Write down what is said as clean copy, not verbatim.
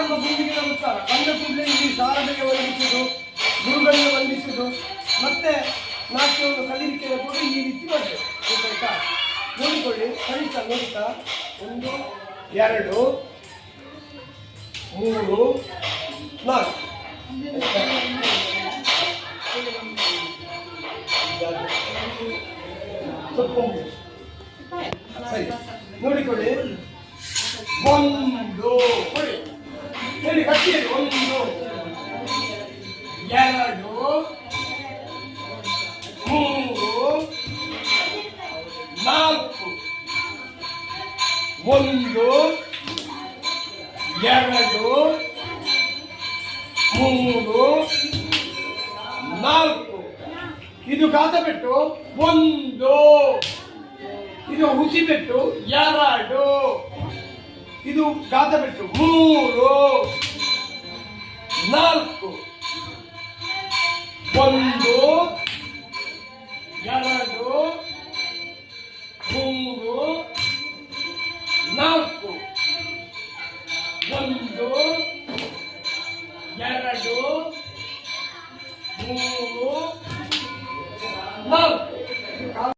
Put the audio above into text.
ನಮ್ಮ ಭೂಮಿಗೆ ನಮಸ್ಕಾರ. ಕಂಡ ಕೂಡಲೇ ಇಲ್ಲಿ ಶಾರದೆಗೆ ವಂದಿಸುವುದು, ಗುರುಗಳಿಗೆ ವಂದಿಸುವುದು, ಮತ್ತೆ ನಾಟ್ಯವನ್ನು ಕಲಿಲಿಕ್ಕೆ ಕೂಡ ಈ ರೀತಿ ಮಾಡಬೇಕು. ಗೊತ್ತಾಯ್ತಾ? ನೋಡಿಕೊಳ್ಳಿ, ಕಲಿತಾ ನೋಡ್ತಾ 1 2 3 4 ಸರಿ. ನೋಡಿಕೊಳ್ಳಿ, 1 ಕೊಡಿ ಹೇಳಿ ಗಟ್ಟಿ ಹೇಳಿ. 1 2 3 4 1 2 3 4 ಇದು ಗಾತ ಬಿಟ್ಟು 1, ಇದು ಹುಸಿ ಬಿಟ್ಟು 2, ಇದು ಗಾತ ಬಿಟ್ಟು 3 4 1 2 3 4 1 2 3 4